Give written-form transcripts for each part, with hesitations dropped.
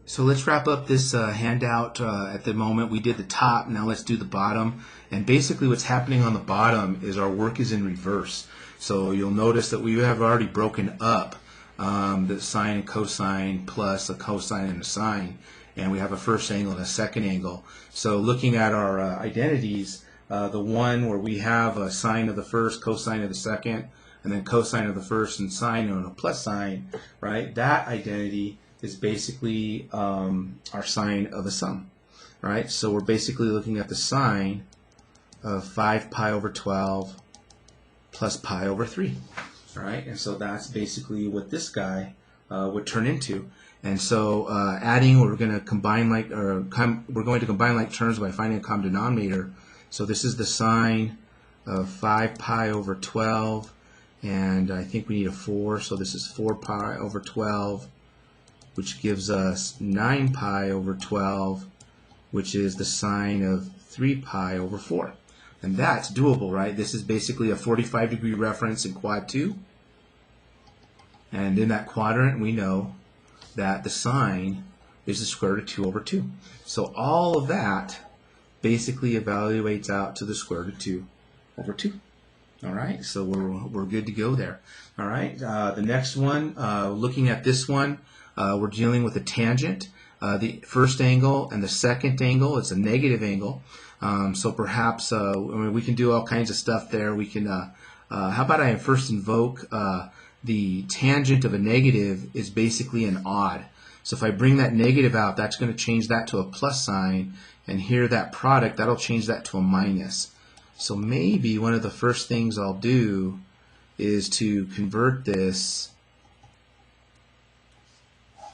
So let's wrap up this handout. At the moment we did the top, now let's do the bottom. And basically what's happening on the bottom is our work is in reverse. So you'll notice that we have already broken up the sine and cosine plus a cosine and a sine. And we have a first angle and a second angle. So looking at our identities, the one where we have a sine of the first, cosine of the second, and then cosine of the first and sine and a plus sign, right? That identity is basically our sine of a sum, right? So we're basically looking at the sine of 5 pi over 12 plus pi over 3, all right? And so that's basically what this guy would turn into. And so adding, we're going to combine like terms by finding a common denominator. So this is the sine of 5 pi over 12, and I think we need a 4, so this is 4 pi over 12, which gives us 9 pi over 12, which is the sine of 3 pi over 4. And that's doable, right? This is basically a 45-degree reference in quad 2. And in that quadrant, we know that the sine is the square root of 2 over 2. So all of that basically evaluates out to the square root of 2 over 2. All right, so we're good to go there. All right, the next one, looking at this one, we're dealing with a tangent. The first angle and the second angle, it's a negative angle. So perhaps I mean, we can do all kinds of stuff there. We can, how about I first invoke the tangent of a negative is basically an odd. So if I bring that negative out, that's going to change that to a plus sign. And here that product, that'll change that to a minus. So maybe one of the first things I'll do is to convert this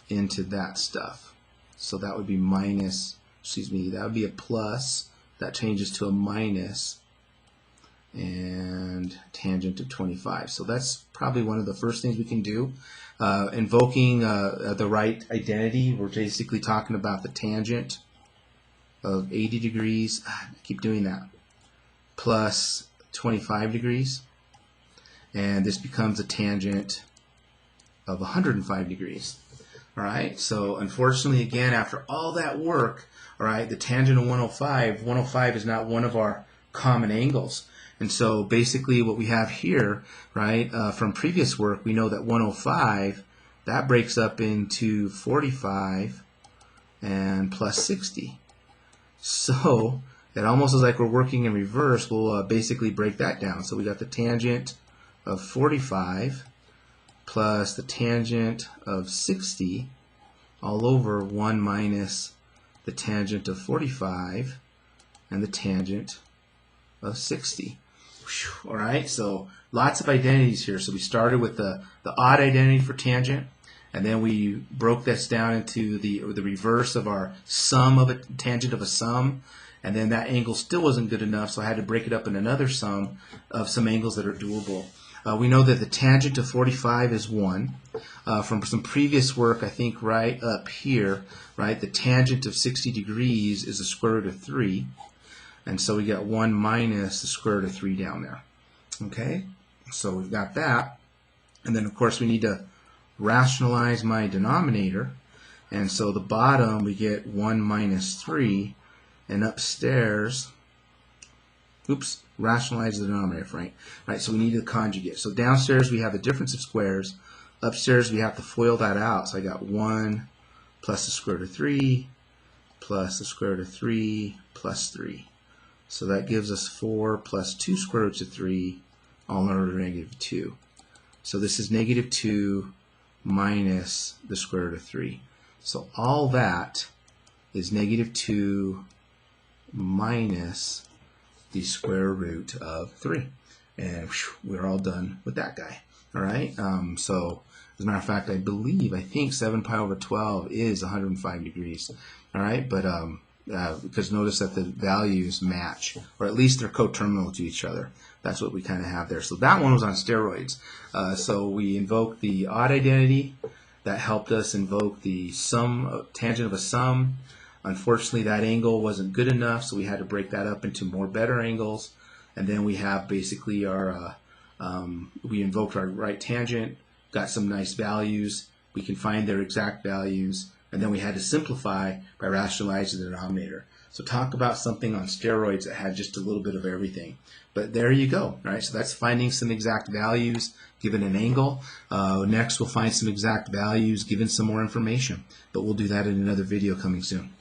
into that stuff. So that would be minus, excuse me, that would be a plus. That changes to a minus and tangent of 25. So that's probably one of the first things we can do. Invoking the right identity, we're basically talking about the tangent of 80 degrees. I keep doing that. Plus 25 degrees. And this becomes a tangent of 105 degrees. All right, so unfortunately, again, after all that work, all right, the tangent of 105 is not one of our common angles. And so basically what we have here, right, from previous work, we know that 105, that breaks up into 45 and plus 60. So it almost is like we're working in reverse. We'll basically break that down. So we got the tangent of 45 plus the tangent of 60 all over 1 minus the tangent of 45 and the tangent of 60. Whew. All right, so lots of identities here. So we started with the odd identity for tangent, and then we broke this down into the reverse of our sum of a tangent of a sum, and then that angle still wasn't good enough, so I had to break it up in another sum of some angles that are doable. We know that the tangent of 45 is 1. From some previous work, I think right up here, right, the tangent of 60 degrees is the square root of 3. And so we got 1 minus the square root of 3 down there. Okay, so we've got that. And then, of course, we need to rationalize my denominator. And so the bottom, we get 1 minus 3. And upstairs, oops, rationalize the denominator, right? Right, so we need to conjugate. So downstairs we have the difference of squares. Upstairs we have to FOIL that out. So I got 1 plus the square root of 3 plus the square root of 3 plus 3. So that gives us 4 plus 2 square roots of 3 all in order to negative 2. So this is negative 2 minus the square root of 3. So all that is negative 2 minus the square root of 3. And whew, we're all done with that guy. All right. So as a matter of fact, I think 7 pi over 12 is 105 degrees. All right. But because notice that the values match, or at least they're coterminal to each other. That's what we kind of have there. So that one was on steroids. So we invoked the odd identity. That helped us invoke the sum, tangent of a sum. Unfortunately, that angle wasn't good enough, so we had to break that up into more better angles. And then we have basically our, we invoked our right tangent, got some nice values. We can find their exact values, And then we had to simplify by rationalizing the denominator. So talk about something on steroids that had just a little bit of everything. But there you go, right? So that's finding some exact values given an angle. Next we'll find some exact values given some more information. But we'll do that in another video coming soon.